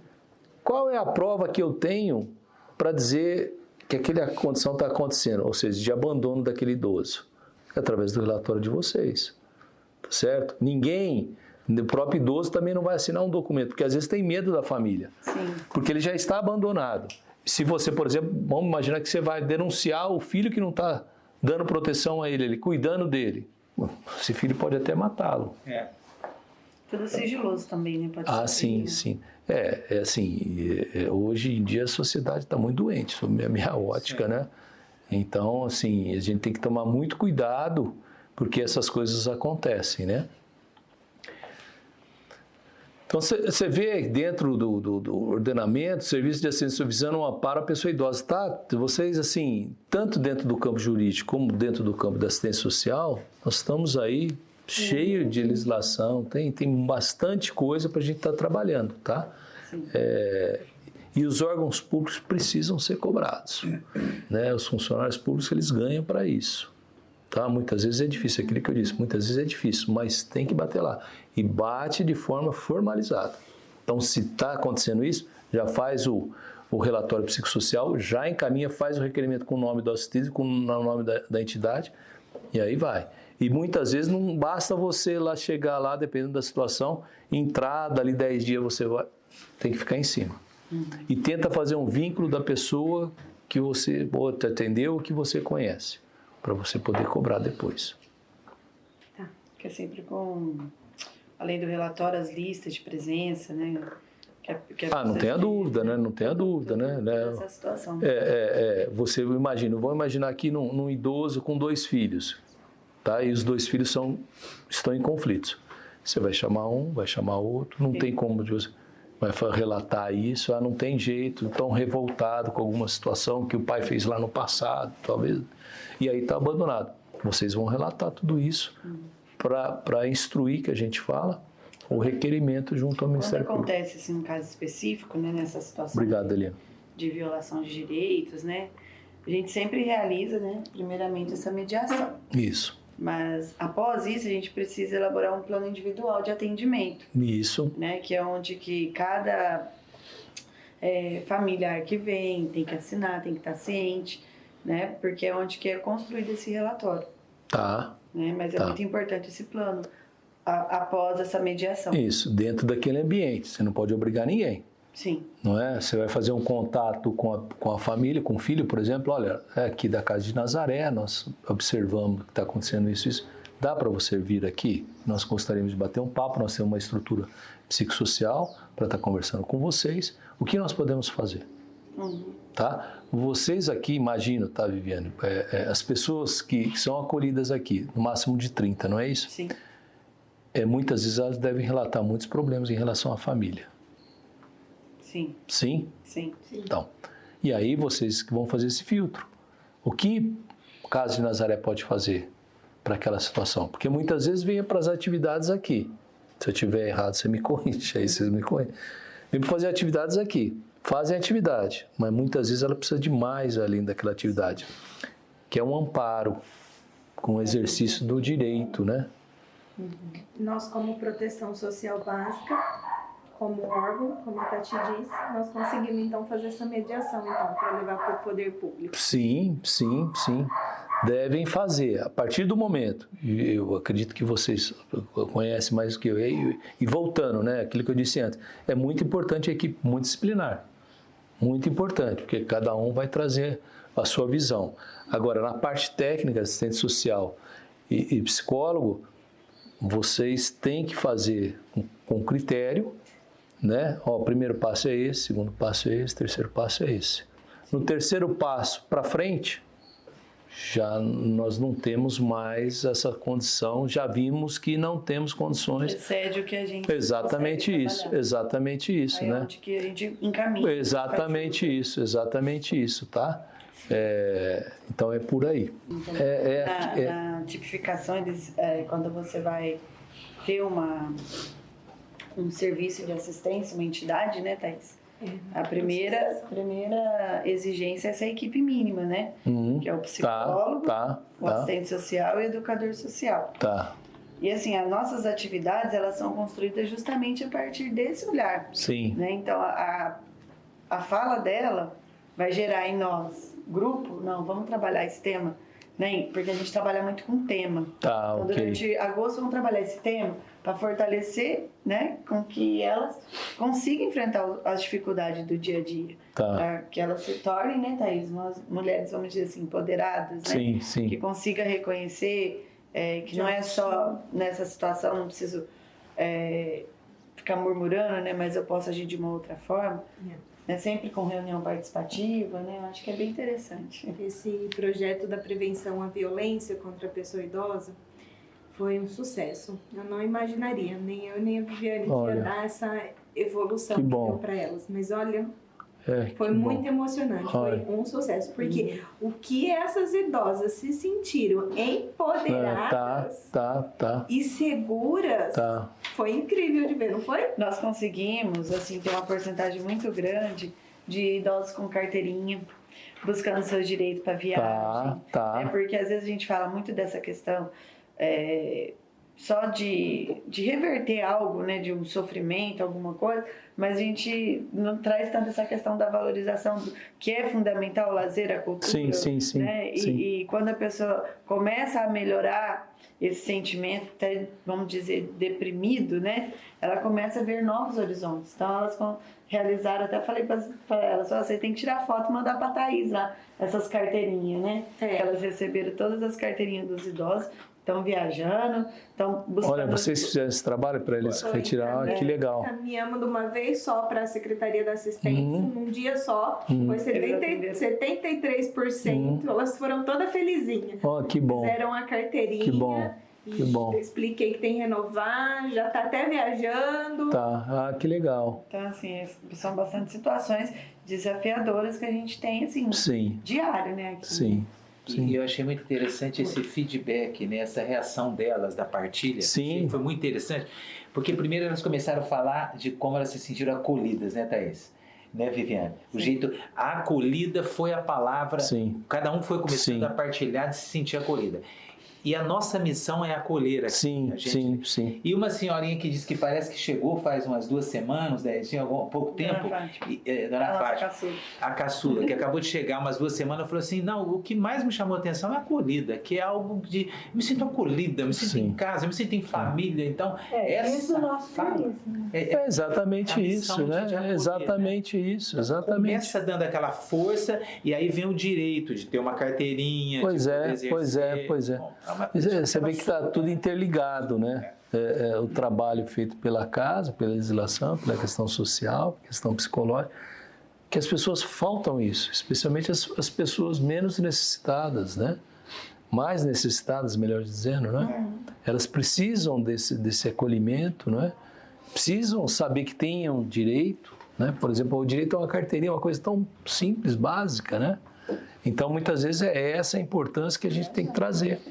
qual é a prova que eu tenho para dizer que aquela condição está acontecendo, ou seja, de abandono daquele idoso? É através do relatório de vocês, tá certo? Ninguém, o próprio idoso também não vai assinar um documento, porque às vezes tem medo da família, porque ele já está abandonado. Se você, por exemplo, vamos imaginar que você vai denunciar o filho que não está dando proteção a ele cuidando dele, esse filho pode até matá-lo. Tudo sigiloso também, né? Pode ser sim. Hoje em dia a sociedade está muito doente, sob a minha ótica, né? Então, assim, a gente tem que tomar muito cuidado, porque essas coisas acontecem, né? Então, você vê dentro do ordenamento, serviço de assistência visando um amparo à pessoa idosa, tá? Vocês, assim, tanto dentro do campo jurídico como dentro do campo da assistência social, nós estamos aí cheio de legislação, tem bastante coisa para a gente estar trabalhando, tá? E os órgãos públicos precisam ser cobrados, né? Os funcionários públicos, eles ganham para isso, tá? Muitas vezes é difícil, aquilo que eu disse, muitas vezes é difícil, mas tem que bater lá, e bate de forma formalizada. Então, se está acontecendo isso, já faz o relatório psicossocial, já encaminha, faz o requerimento com o nome do assistido, com o nome da entidade, e aí vai. E muitas vezes não basta você lá chegar lá, dependendo da situação, entrar, dali 10 dias você vai, tem que ficar em cima. E tenta fazer um vínculo da pessoa que você te atendeu, que você conhece, para você poder cobrar depois. Tá. Que é sempre com, além do relatório, as listas de presença, né? Não tenha dúvida, né? Não tenha dúvida, né? Essa situação. Você imagina, vamos imaginar aqui num idoso com 2 filhos. Tá? E os 2 filhos estão em conflitos. Você vai chamar um, vai chamar outro, não tem como você vai relatar isso, não tem jeito, tão revoltado com alguma situação que o pai fez lá no passado, talvez, e aí está abandonado. Vocês vão relatar tudo isso para instruir, que a gente fala, o requerimento junto ao Ministério Público. Quando acontece assim, um caso específico, né, nessa situação de violação de direitos, né, a gente sempre realiza, né, primeiramente essa mediação. Isso. Mas após isso a gente precisa elaborar um plano individual de atendimento. Isso. Né, que é onde que cada familiar que vem tem que assinar, tem que estar ciente, né, porque é onde que é construído esse relatório. Tá. Né, mas é muito importante esse plano após essa mediação. Isso, dentro daquele ambiente. Você não pode obrigar ninguém. Sim. Não é? Você vai fazer um contato com a família, com o filho, por exemplo. Olha, aqui da Casa de Nazaré, nós observamos que está acontecendo isso. Dá para você vir aqui? Nós gostaríamos de bater um papo, nós temos uma estrutura psicossocial para estar conversando com vocês. O que nós podemos fazer? Tá? Vocês aqui, imagino, tá, Viviane? As pessoas que são acolhidas aqui, no máximo de 30, não é isso? Sim. Muitas vezes elas devem relatar muitos problemas em relação à família. Sim. Sim? Sim. Então, e aí vocês que vão fazer esse filtro. O que o Casa de Nazaré pode fazer para aquela situação? Porque muitas vezes vem para as atividades aqui, Se eu estiver errado, você me corrige, aí vocês me corrigem. Vem para fazer atividades aqui. Fazem atividade, mas muitas vezes ela precisa de mais além daquela atividade, que é um amparo com o exercício do direito, né? Nós, como proteção social básica, como órgão, como a Tati disse, nós conseguimos, então, fazer essa mediação, então, para levar para o poder público. Sim. Devem fazer. A partir do momento, eu acredito que vocês conhecem mais do que eu, e voltando, né, aquilo que eu disse antes, é muito importante a equipe multidisciplinar. Muito importante, porque cada um vai trazer a sua visão. Agora, na parte técnica, assistente social e psicólogo, vocês têm que fazer com critério, né? Ó, o primeiro passo é esse, segundo passo é esse, terceiro passo é esse. No terceiro passo para frente, já nós não temos mais essa condição, já vimos que não temos condições. Excede o que a gente exatamente isso, aí né? Onde que a gente encaminha. Exatamente isso, tá? Então é por aí. Então, na tipificação, quando você vai ter um serviço de assistência, uma entidade, né, Thaís? A primeira exigência é essa equipe mínima, né? Que é o psicólogo, o assistente social e o educador social. E assim, as nossas atividades, elas são construídas justamente a partir desse olhar. Sim. Né? Então, a fala dela vai gerar em nós, grupo, não, vamos trabalhar esse tema, né? Porque a gente trabalha muito com tema. Então, durante agosto, vamos trabalhar esse tema para fortalecer, né, com que elas consigam enfrentar as dificuldades do dia a dia. Para que elas se tornem, né, Thaís, umas mulheres, vamos dizer assim, empoderadas, né? Sim. Que consiga reconhecer que não é só nessa situação, não preciso ficar murmurando, né, mas eu posso agir de uma outra forma. Né, sempre com reunião participativa, né? Eu acho que é bem interessante. Esse projeto da prevenção à violência contra a pessoa idosa foi um sucesso. Eu não imaginaria, nem eu nem a Viviane, que ia dar essa evolução que deu para elas. Mas olha, foi muito emocionante, foi um sucesso. Porque o que essas idosas se sentiram empoderadas e seguras foi incrível de ver, não foi? Nós conseguimos, assim, ter uma porcentagem muito grande de idosos com carteirinha, buscando seus direitos para viagem. Porque às vezes a gente fala muito dessa questão só de reverter algo, né, de um sofrimento, alguma coisa, mas a gente não traz tanto essa questão da valorização, que é fundamental, o lazer, a cultura. Sim. Né? E quando a pessoa começa a melhorar esse sentimento, até, vamos dizer, deprimido, né, ela começa a ver novos horizontes. Então, elas realizaram, até falei para elas, vocês têm que tirar foto e mandar para a Thaís lá, essas carteirinhas, né? Elas receberam todas as carteirinhas dos idosos, estão viajando, estão buscando... Olha, vocês fizeram esse trabalho para eles retirar, que legal. Caminhamos de uma vez só para a Secretaria da Assistência, num dia só, foi 73%, elas foram todas felizinhas. Que bom. Fizeram a carteirinha. Que bom. Eu expliquei que tem que renovar, já está até viajando. Que legal. Então, assim, são bastante situações desafiadoras que a gente tem, assim, diário, né? Aqui. Sim. E eu achei muito interessante esse feedback, né, essa reação delas da partilha. Sim. Foi muito interessante, porque primeiro elas começaram a falar de como elas se sentiram acolhidas, né, Thaís? Né, Viviane? O jeito, a acolhida foi a palavra, cada um foi começando a partilhar de se sentir acolhida. E a nossa missão é acolher aqui. Sim. E uma senhorinha que disse que parece que chegou faz umas 2 semanas, tinha pouco tempo. Dona Fátima, a caçula, que acabou de chegar umas 2 semanas, falou assim, não, o que mais me chamou a atenção é a acolhida, que é algo de... Eu me sinto acolhida, eu me sinto em casa, eu me sinto em família. Então, essa nosso fala, é exatamente isso, né? Exatamente isso. Começa dando aquela força e aí vem o direito de ter uma carteirinha. Pois é. Bom, você vê que está tudo interligado, né? O trabalho feito pela casa, pela legislação, pela questão social, questão psicológica, que as pessoas faltam isso, especialmente as pessoas menos necessitadas, né? Mais necessitadas, melhor dizendo, né? Elas precisam desse acolhimento, né? Precisam saber que tenham direito, né? Por exemplo, o direito a uma carteirinha é uma coisa tão simples, básica, né? Então, muitas vezes é essa a importância que a gente tem que trazer.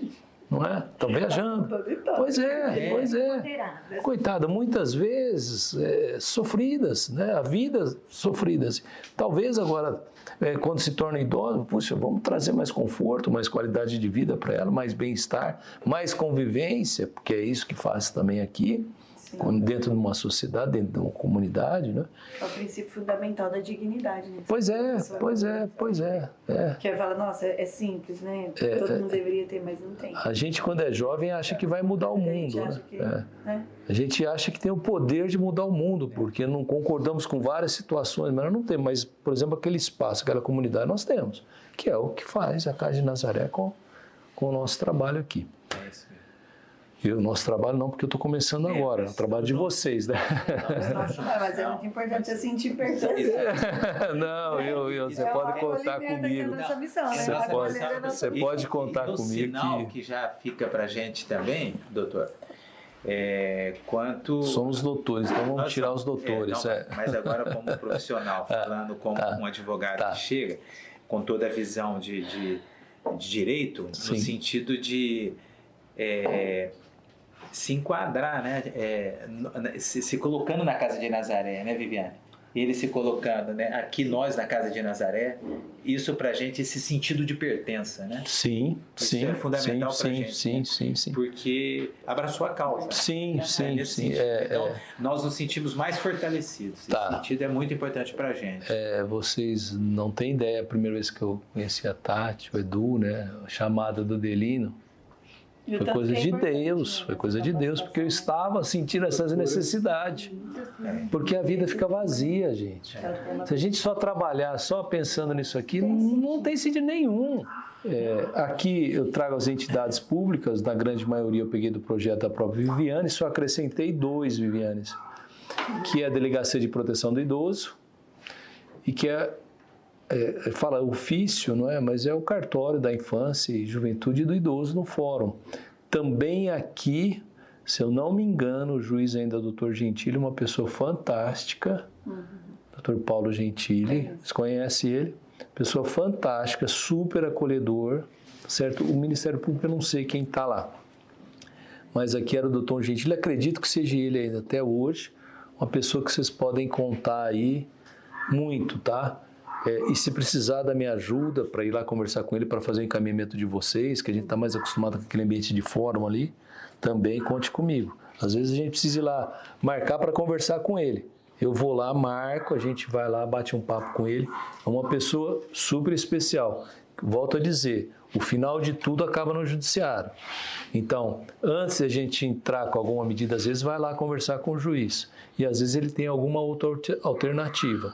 não é? Estão viajando. Pois é. Coitada, muitas vezes sofridas, né? A vida sofridas. Talvez agora, quando se torna idoso, puxa, vamos trazer mais conforto, mais qualidade de vida para ela, mais bem-estar, mais convivência, porque é isso que faz também aqui. Dentro de uma sociedade, dentro de uma comunidade, né? É o princípio fundamental da dignidade, né? Pois é. Que fala, nossa, é simples, né? Todo mundo deveria ter, mas não tem. A gente, quando é jovem, acha que vai mudar o mundo, né? A gente acha que tem o poder de mudar o mundo, porque não concordamos com várias situações, mas nós não temos. Mas, por exemplo, aquele espaço, aquela comunidade, nós temos, que é o que faz a Casa de Nazaré com o nosso trabalho aqui. E o nosso trabalho não, porque eu estou começando agora, é o trabalho de vocês, né? Mas é muito importante você sentir pertença. Não, você pode contar comigo. Você pode contar comigo. Um sinal que já fica para a gente também, doutor, quanto... Somos doutores, então vamos tirar os doutores. Mas agora como profissional, falando como um advogado que chega, com toda a visão de direito, no sentido de... se enquadrar, né? Se colocando na Casa de Nazaré, né, Viviane? Ele se colocando, né? Aqui nós na Casa de Nazaré, isso pra gente, esse sentido de pertença, né? Sim. É fundamental pra gente. Sim. Porque abraçou a causa. Sim. Então, nós nos sentimos mais fortalecidos. Esse sentido é muito importante pra gente. Vocês não têm ideia, a primeira vez que eu conheci a Tati, o Edu, né? A chamada do Delino. Foi coisa de Deus, porque eu estava sentindo essa necessidade. Porque a vida fica vazia, gente. Se a gente só trabalhar, só pensando nisso aqui, não tem sentido nenhum. Aqui eu trago as entidades públicas, na grande maioria eu peguei do projeto da própria Viviane, só acrescentei 2 Vivianes, que é a Delegacia de Proteção do Idoso e que fala ofício, não é? Mas é o cartório da infância e juventude do idoso no fórum. Também aqui, se eu não me engano, o juiz ainda é o Dr. Gentili, uma pessoa fantástica, Dr. Paulo Gentili, você conhece ele? Pessoa fantástica, super acolhedor, certo? O Ministério Público eu não sei quem está lá, mas aqui era o Dr. Gentili, acredito que seja ele ainda até hoje, uma pessoa que vocês podem contar aí muito, tá? E se precisar da minha ajuda para ir lá conversar com ele, para fazer o encaminhamento de vocês, que a gente está mais acostumado com aquele ambiente de fórum ali, também conte comigo. Às vezes a gente precisa ir lá marcar para conversar com ele. Eu vou lá, marco, a gente vai lá, bate um papo com ele. É uma pessoa super especial. Volto a dizer, o final de tudo acaba no judiciário. Então, antes de a gente entrar com alguma medida, às vezes vai lá conversar com o juiz. E às vezes ele tem alguma outra alternativa.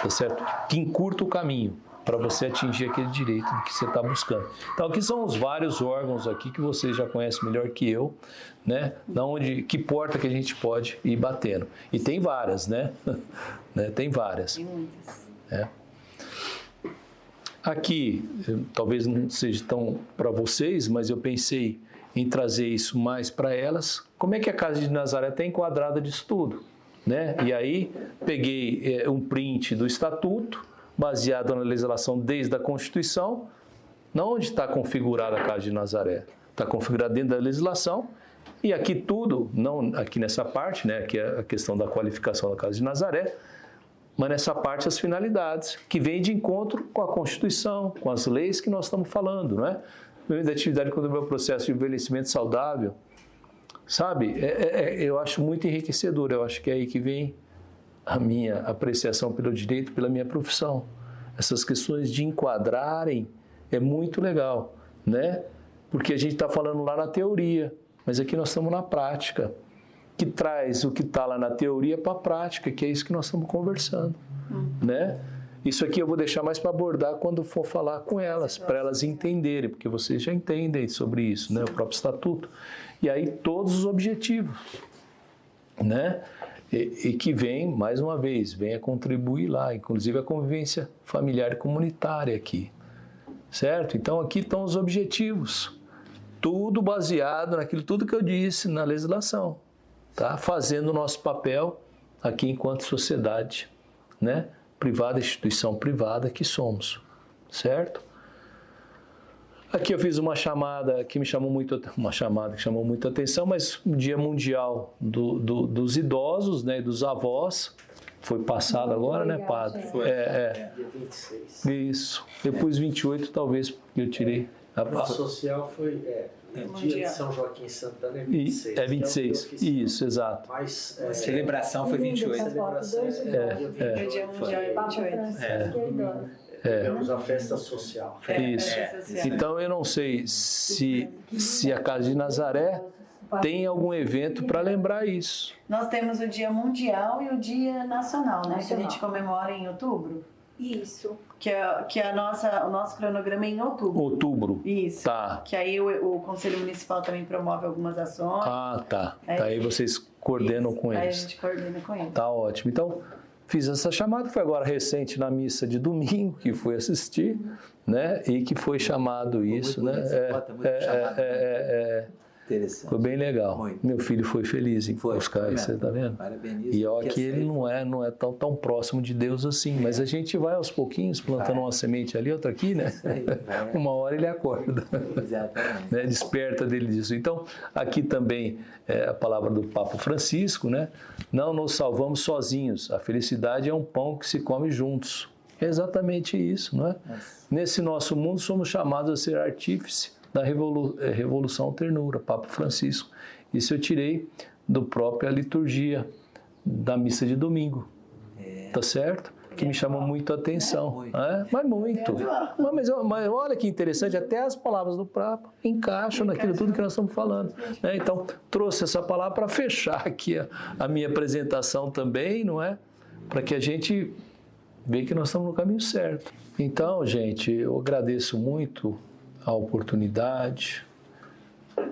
Tá certo? Que encurta o caminho para você atingir aquele direito que você está buscando. Então, aqui são os vários órgãos aqui que vocês já conhecem melhor que eu, né? Que porta que a gente pode ir batendo. E tem várias, né? Tem várias. Tem muitas. Aqui, talvez não seja tão para vocês, mas eu pensei em trazer isso mais para elas. Como é que a Casa de Nazaré está enquadrada disso tudo? Né? E aí peguei um print do estatuto, baseado na legislação desde a Constituição, onde está configurada a Casa de Nazaré. Está configurada dentro da legislação, e aqui tudo, não aqui nessa parte, né, que é a questão da qualificação da Casa de Nazaré, mas nessa parte as finalidades, que vêm de encontro com a Constituição, com as leis que nós estamos falando, não é? Da atividade contra o meu processo de envelhecimento saudável. Sabe, eu acho muito enriquecedor, eu acho que é aí que vem a minha apreciação pelo direito, pela minha profissão. Essas questões de enquadrarem é muito legal, né? Porque a gente está falando lá na teoria, mas aqui nós estamos na prática, que traz o que está lá na teoria para a prática, que é isso que nós estamos conversando, né? Isso aqui eu vou deixar mais para abordar quando for falar com elas, para elas entenderem, porque vocês já entendem sobre isso, né? O próprio estatuto. E aí todos os objetivos, né? E que vem, mais uma vez, vem a contribuir lá, inclusive a convivência familiar e comunitária aqui, certo? Então aqui estão os objetivos, tudo baseado naquilo tudo que eu disse na legislação, tá? Fazendo o nosso papel aqui enquanto sociedade, né? Privada, instituição privada que somos, certo? Aqui eu fiz uma chamada que me chamou muito, chamou muita atenção, mas o Dia Mundial dos Idosos, né, e dos avós, foi passado muito agora, legal, né, padre? Foi. Dia 26. Isso. Depois 28, talvez, eu tirei. A social foi, dia de São Joaquim Santana é 26. É 26, isso, exato. Mas a celebração foi 28. A celebração O Dia Mundial é 28. Tivemos a festa social. Isso. Então, eu não sei se a Casa de Nazaré tem algum evento para lembrar isso. Nós temos o Dia Mundial e o Dia Nacional, né? Que a gente comemora em outubro. Isso. Que é o nosso cronograma é em outubro. Outubro. Isso. Tá. Que aí o Conselho Municipal também promove algumas ações. Ah, tá. Aí vocês coordenam isso. com eles. Aí a gente coordena com eles. Tá ótimo. Então, fiz essa chamada, foi agora recente na missa de domingo, que fui assistir, né? E que foi chamado isso, né? Interessante. Foi bem legal. Muito. Meu filho foi feliz em buscar isso, você tá vendo? Parabenizo. E ó, que ele não é tão próximo de Deus assim, mas a gente vai aos pouquinhos plantando uma semente ali, outra aqui, né? Uma hora ele acorda. Exatamente. Né? Desperta dele disso. Então, aqui também a palavra do Papa Francisco, né? Não nos salvamos sozinhos. A felicidade é um pão que se come juntos. É exatamente isso, não é? Nesse nosso mundo somos chamados a ser artífice da Revolução Ternura, Papa Francisco. Isso eu tirei da própria liturgia da missa de domingo. Tá certo? Que me chamou muito a atenção. Mas muito. Mas olha que interessante, até as palavras do Papa encaixam naquilo tudo que nós estamos falando. Né? Então, trouxe essa palavra para fechar aqui a minha apresentação também, não é? Para que a gente veja que nós estamos no caminho certo. Então, gente, eu agradeço muito a oportunidade.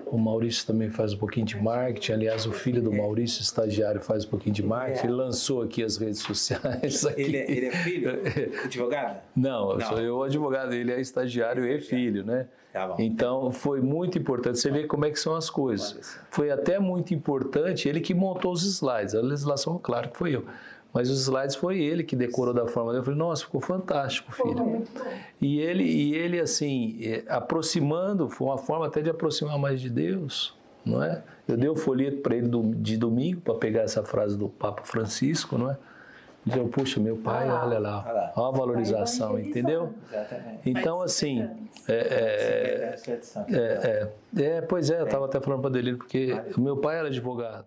O Maurício também faz um pouquinho de marketing. Aliás, o filho do Maurício, estagiário, faz um pouquinho de marketing. Ele lançou aqui as redes sociais. Ele é filho? Advogado? Não, sou eu advogado. Ele é estagiário e filho, né? Tá bom. Então, foi muito importante. Você vê como é que são as coisas. Foi até muito importante ele que montou os slides. A legislação, claro que foi eu. Mas os slides foi ele que decorou da forma dele. Eu falei, nossa, ficou fantástico, filho. E ele assim, aproximando, foi uma forma até de aproximar mais de Deus, não é? Eu dei o folheto para ele de domingo, para pegar essa frase do Papa Francisco, não é? Dizeu, puxa, meu pai, olha lá, olha a valorização, entendeu? Exatamente. Então, assim, pois é, eu estava até falando para o Adelino, porque o meu pai era advogado.